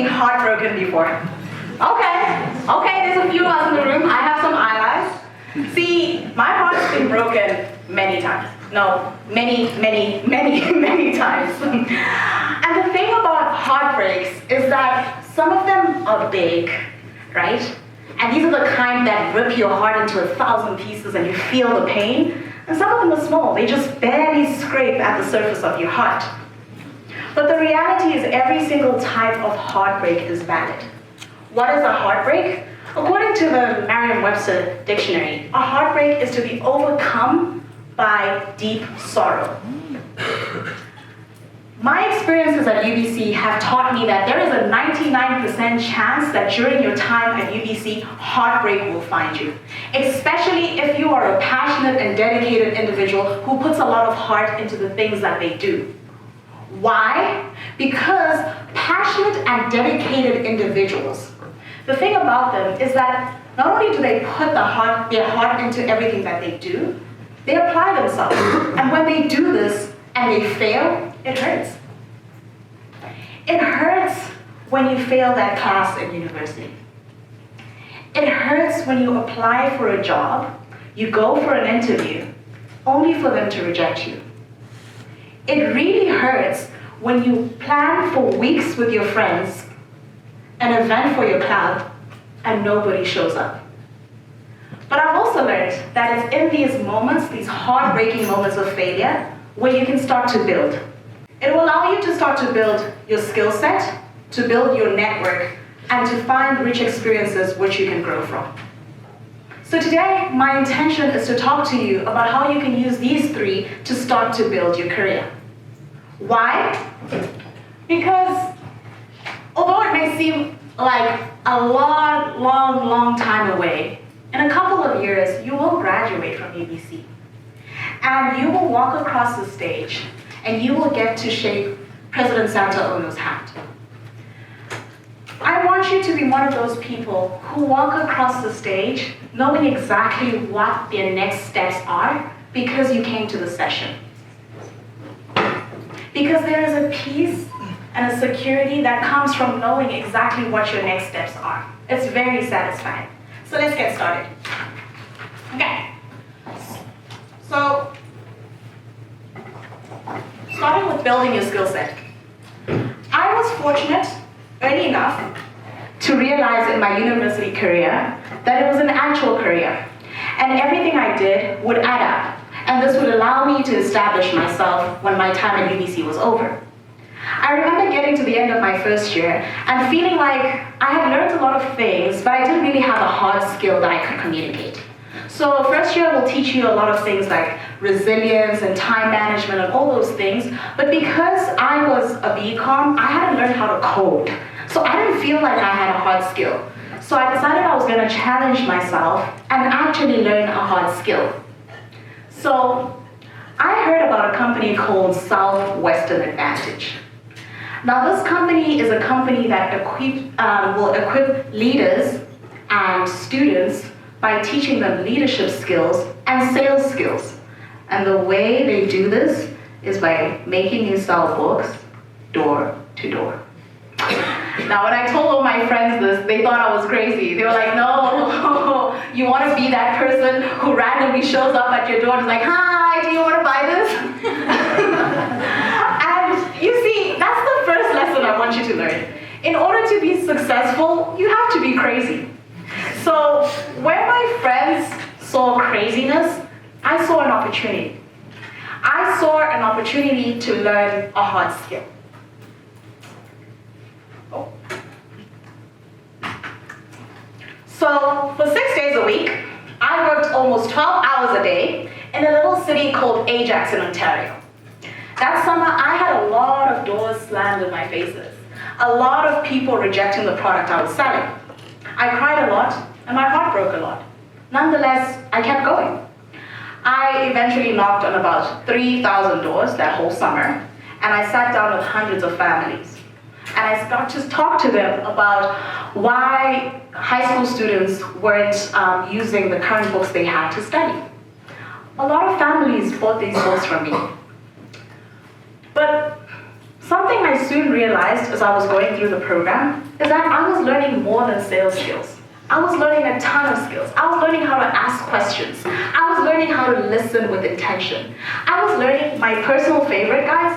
been heartbroken before? Okay, there's a few of us in the room. I have some allies. See, my heart has been broken many times. No, many times. And the thing about heartbreaks is that some of them are big, right? And these are the kind that rip your heart into 1,000 pieces and you feel the pain. And some of them are small. They just barely scrape at the surface of your heart. But the reality is every single type of heartbreak is valid. What is a heartbreak? According to the Merriam-Webster dictionary, a heartbreak is to be overcome by deep sorrow. My experiences at UBC have taught me that there is a 99% chance that during your time at UBC, heartbreak will find you. Especially if you are a passionate and dedicated individual who puts a lot of heart into the things that they do. Why? Because passionate and dedicated individuals, the thing about them is that not only do they put their heart into everything that they do, they apply themselves. And when they do this and they fail, it hurts. It hurts when you fail that class in university. It hurts when you apply for a job, you go for an interview, only for them to reject you. It really hurts when you plan for weeks with your friends, an event for your club, and nobody shows up. But I've also learned that it's in these moments, these heartbreaking moments of failure, where you can start to build. It will allow you to start to build your skill set, to build your network, and to find rich experiences which you can grow from. So today, my intention is to talk to you about how you can use these three to start to build your career. Why? Because although it may seem like a long time away, in a couple of years, you will graduate from UBC. And you will walk across the stage, and you will get to shake President Santa Ono's hand. I want you to be one of those people who walk across the stage knowing exactly what their next steps are because you came to the session. Because there is a peace and a security that comes from knowing exactly what your next steps are. It's very satisfying. So let's get started. Okay. So, starting with building your skill set. I was fortunate early enough to realize in my university career that it was an actual career. And everything I did would add up. And this would allow me to establish myself when my time at UBC was over. I remember getting to the end of my first year and feeling like I had learned a lot of things, but I didn't really have a hard skill that I could communicate. So first year will teach you a lot of things like resilience and time management and all those things. But because I was a BCom, I hadn't learned how to code. So I didn't feel like I had a hard skill. So I decided I was going to challenge myself and actually learn a hard skill. So I heard about a company called Southwestern Advantage. Now this company is a company that will equip leaders and students by teaching them leadership skills and sales skills. And the way they do this is by making you sell books door to door. Now when I told all my friends this, they thought I was crazy. They were like, no, you want to be that person who randomly shows up at your door and is like, hi, do you want to buy this? And you see, that's the first lesson I want you to learn. In order to be successful, you have to be crazy. So when my friends saw craziness, I saw an opportunity. I saw an opportunity to learn a hard skill. So for 6 days a week, I worked almost 12 hours a day in a little city called Ajax in Ontario. That summer, I had a lot of doors slammed in my faces. A lot of people rejecting the product I was selling. I cried a lot, and my heart broke a lot. Nonetheless, I kept going. I eventually knocked on about 3,000 doors that whole summer, and I sat down with hundreds of families. And I started to talk to them about why high school students weren't using the current books they had to study. A lot of families bought these books from me. But Something I soon realized as I was going through the program is that I was learning more than sales skills. I was learning a ton of skills. I was learning how to ask questions. I was learning how to listen with intention. I was learning my personal favorite, guys.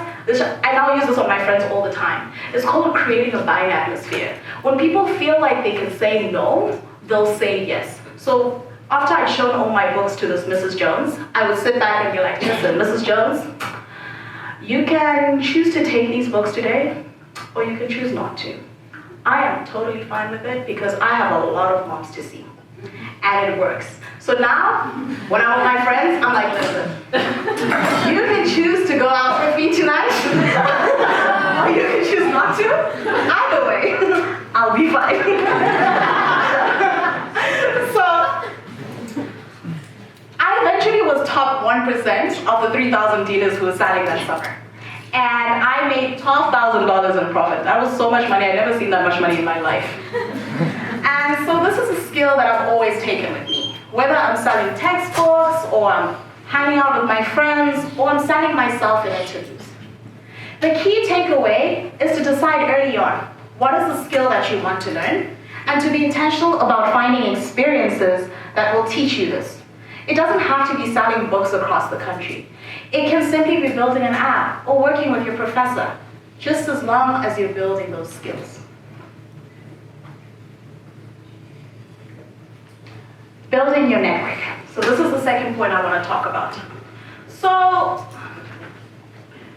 I now use this on my friends all the time. It's called creating a buying atmosphere. When people feel like they can say no, they'll say yes. So after I'd shown all my books to this Mrs. Jones, I would sit back and be like, listen, Mrs. Jones, you can choose to take these books today, or you can choose not to. I am totally fine with it because I have a lot of moms to see, and it works. So now, when I'm with my friends, I'm like, listen, you can choose to go out with me tonight, or you can choose not to. Either way, I'll be fine. So, I eventually was top 1% of the 3,000 dealers who were selling that summer. And I made $12,000 in profit. That was so much money. I'd never seen that much money in my life. And so this is a skill that I've always taken with me. Whether I'm selling textbooks, or I'm hanging out with my friends, or I'm selling myself in interviews. The key takeaway is to decide early on, what is the skill that you want to learn, and to be intentional about finding experiences that will teach you this. It doesn't have to be selling books across the country. It can simply be building an app or working with your professor, just as long as you're building those skills. Building your network. So this is the second point I want to talk about. So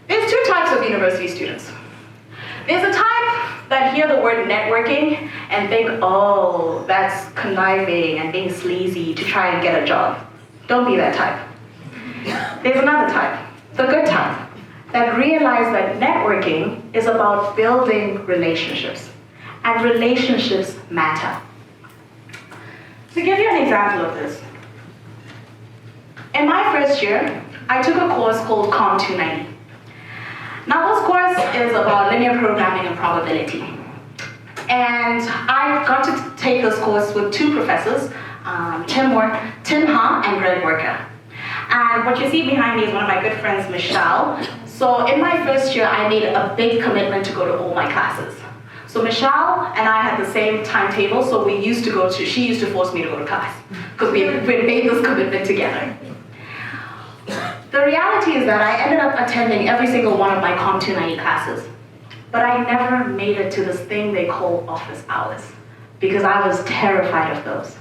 there's two types of university students. There's a type that hear the word networking and think, oh, that's conniving and being sleazy to try and get a job. Don't be that type. There's another type, the good type, that realize that networking is about building relationships, and relationships matter. To give you an example of this, in my first year, I took a course called COM 290. Now this course is about linear programming and probability. And I got to take this course with two professors, Tim Ha and Greg Worker. And what you see behind me is one of my good friends, Michelle. So in my first year, I made a big commitment to go to all my classes. So Michelle and I had the same timetable, so she used to force me to go to class, because we made this commitment together. The reality is that I ended up attending every single one of my COM 290 classes, but I never made it to this thing they call office hours, because I was terrified of those.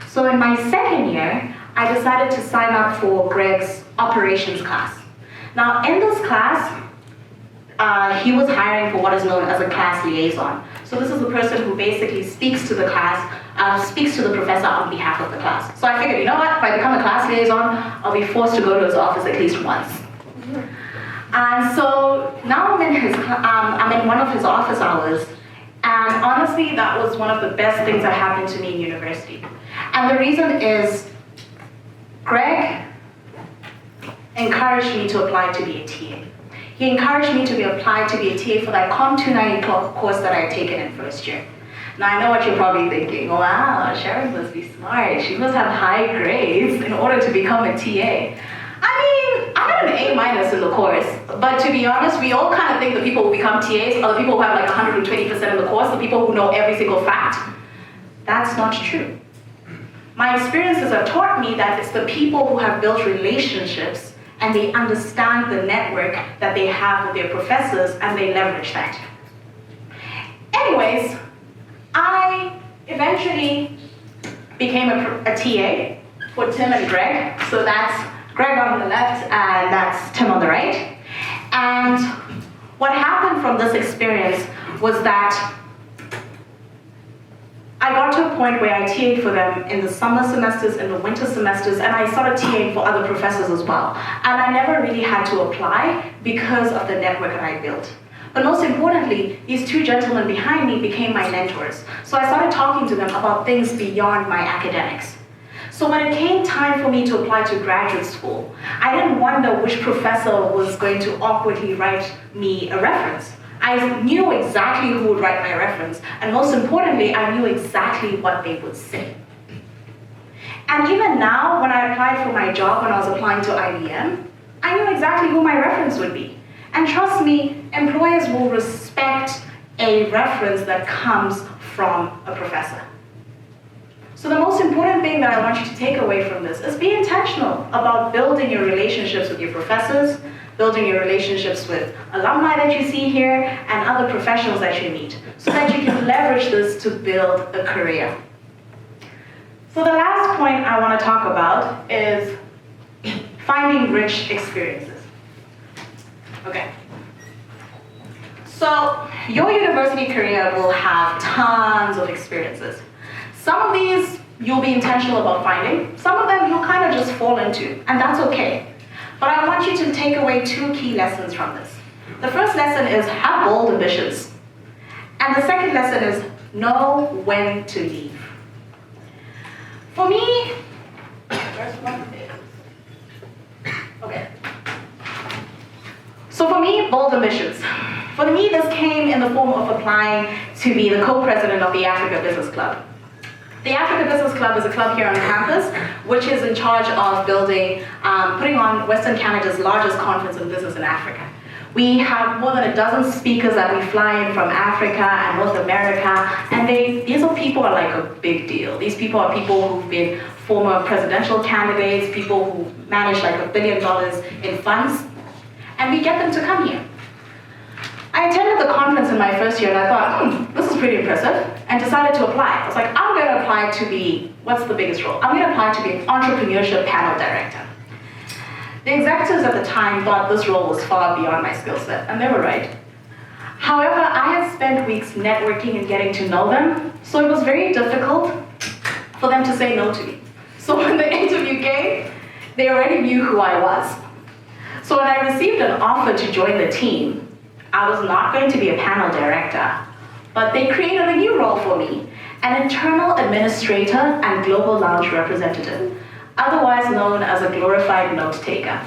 So in my second year, I decided to sign up for Greg's operations class. Now in this class, he was hiring for what is known as a class liaison. So this is the person who basically speaks to the class, speaks to the professor on behalf of the class. So I figured, you know what, if I become a class liaison, I'll be forced to go to his office at least once. And so now I'm in one of his office hours, and honestly, that was one of the best things that happened to me in university. And the reason is, Greg encouraged me to apply to be a TA. He encouraged me to apply to be a TA for that COM 290 course that I had taken in first year. Now I know what you're probably thinking, wow, Sharon must be smart. She must have high grades in order to become a TA. I mean, I got an A- in the course, but to be honest, we all kind of think the people who become TAs are the people who have like 120% in the course, the people who know every single fact. That's not true. My experiences have taught me that it's the people who have built relationships and they understand the network that they have with their professors and they leverage that. Anyways, I eventually became a TA for Tim and Greg. So that's Greg on the left and that's Tim on the right. And what happened from this experience was that I got to a point where I TA'd for them in the summer semesters, in the winter semesters, and I started TAing for other professors as well. And I never really had to apply because of the network that I built. But most importantly, these two gentlemen behind me became my mentors. So I started talking to them about things beyond my academics. So when it came time for me to apply to graduate school, I didn't wonder which professor was going to awkwardly write me a reference. I knew exactly who would write my reference, and most importantly, I knew exactly what they would say. And even now, when I applied for my job when I was applying to IBM, I knew exactly who my reference would be. And trust me, employers will respect a reference that comes from a professor. So the most important thing that I want you to take away from this is be intentional about building your relationships with your professors, building your relationships with alumni that you see here, and other professionals that you meet, so that you can leverage this to build a career. So the last point I want to talk about is finding rich experiences. Okay. So your university career will have tons of experiences. Some of these you'll be intentional about finding. Some of them you'll kind of just fall into, and that's okay. But I want you to take away 2 key lessons from this. The first lesson is have bold ambitions. And the second lesson is know when to leave. For me, where's one? Okay. So for me, bold ambitions. For me, this came in the form of applying to be the co-president of the Africa Business Club. The Africa Business Club is a club here on campus, which is in charge of building, putting on Western Canada's largest conference on business in Africa. We have more than a dozen speakers that we fly in from Africa and North America, and these are people are like a big deal. These people are people who've been former presidential candidates, people who manage like $1 billion in funds, and we get them to come here. I attended the conference in my first year and I thought, this is pretty impressive, and decided to apply. I was like, I'm going to apply to be, what's the biggest role? I'm going to apply to be an entrepreneurship panel director. The executives at the time thought this role was far beyond my skill set, and they were right. However, I had spent weeks networking and getting to know them, so it was very difficult for them to say no to me. So when the interview came, they already knew who I was. So when I received an offer to join the team, I was not going to be a panel director, but they created a new role for me, an internal administrator and global lounge representative, otherwise known as a glorified note taker.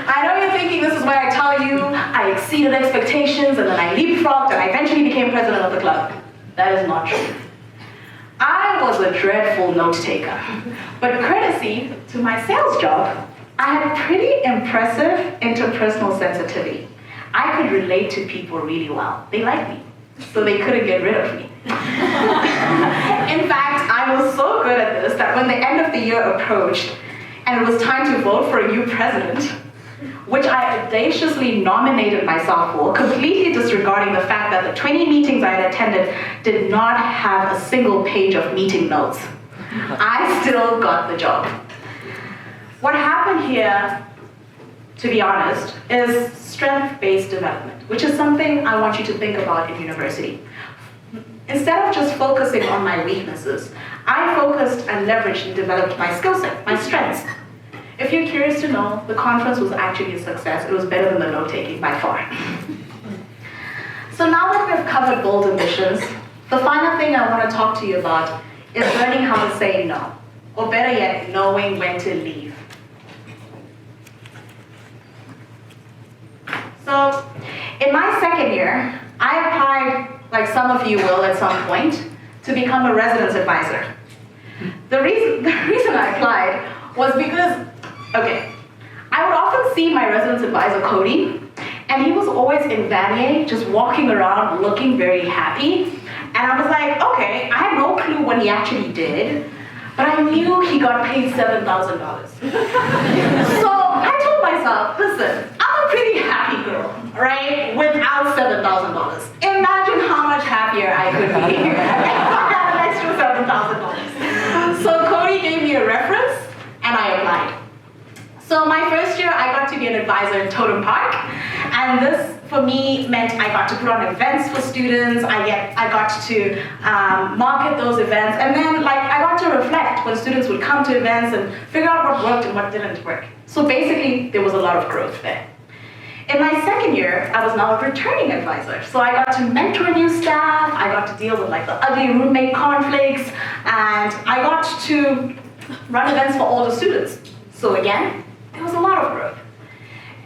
I know you're thinking this is where I tell you I exceeded expectations and then I leapfrogged and I eventually became president of the club. That is not true. I was a dreadful note taker, but courtesy to my sales job, I had pretty impressive interpersonal sensitivity. I could relate to people really well. They liked me, so they couldn't get rid of me. In fact, I was so good at this that when the end of the year approached and it was time to vote for a new president, which I audaciously nominated myself for, completely disregarding the fact that the 20 meetings I had attended did not have a single page of meeting notes, I still got the job. What happened here, to be honest, is strength-based development, which is something I want you to think about in university. Instead of just focusing on my weaknesses, I focused and leveraged and developed my skill set, my strengths. If you're curious to know, the conference was actually a success. It was better than the note-taking by far. So now that we've covered bold ambitions, the final thing I want to talk to you about is learning how to say no, or better yet, knowing when to leave. So, in my second year, I applied, like some of you will at some point, to become a residence advisor. The reason I applied was because, okay, I would often see my residence advisor, Cody, and he was always in Vanier, just walking around looking very happy. And I was like, okay, I had no clue what he actually did, but I knew he got paid $7,000. So I told myself, listen, I'm a pretty happy girl, right? Without $7,000. Imagine how much happier I could be if I had an extra $7,000. So Cody gave me a reference, and I applied. So my first year, I got to be an advisor in Totem Park, and this, for me, meant I got to put on events for students, I got to market those events, and then I got to reflect when students would come to events and figure out what worked and what didn't work. So basically, there was a lot of growth there. In my second year, I was now a returning advisor. So I got to mentor new staff, I got to deal with the ugly roommate conflicts, and I got to run events for all the students. So again, there was a lot of growth.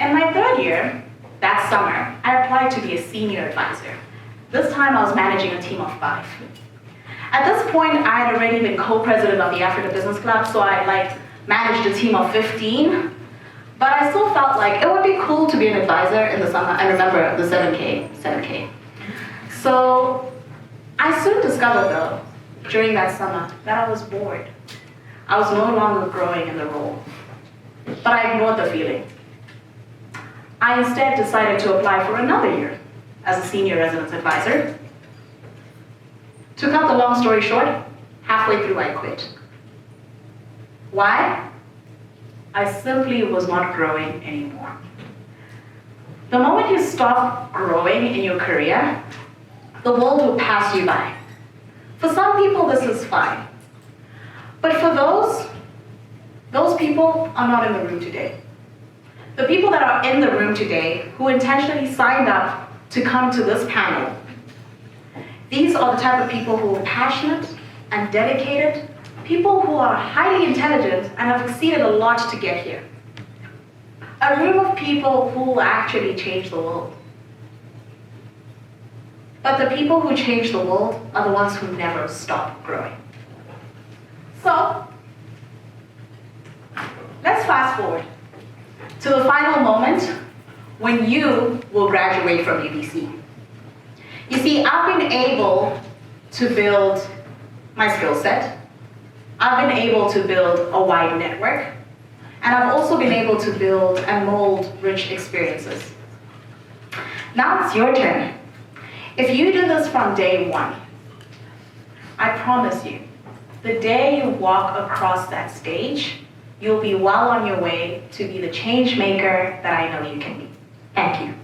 In my third year, that summer, I applied to be a senior advisor. This time I was managing a team of 5. At this point, I had already been co-president of the Africa Business Club, so I managed a team of 15. But I still felt like it would be cool to be an advisor in the summer. I remember the 7K. So I soon discovered though, during that summer, that I was bored. I was no longer growing in the role. But I ignored the feeling. I instead decided to apply for another year as a senior residence advisor. To cut the long story short, halfway through I quit. Why? I simply was not growing anymore. The moment you stop growing in your career, the world will pass you by. For some people, this is fine. But for those people are not in the room today. The people that are in the room today who intentionally signed up to come to this panel, these are the type of people who are passionate and dedicated, people who are highly intelligent and have exceeded a lot to get here. A room of people who will actually change the world. But the people who change the world are the ones who never stop growing. So, let's fast forward to the final moment when you will graduate from UBC. You see, I've been able to build my skill set. I've been able to build a wide network. And I've also been able to build and mold rich experiences. Now it's your turn. If you do this from day one, I promise you, the day you walk across that stage, you'll be well on your way to be the change maker that I know you can be. Thank you.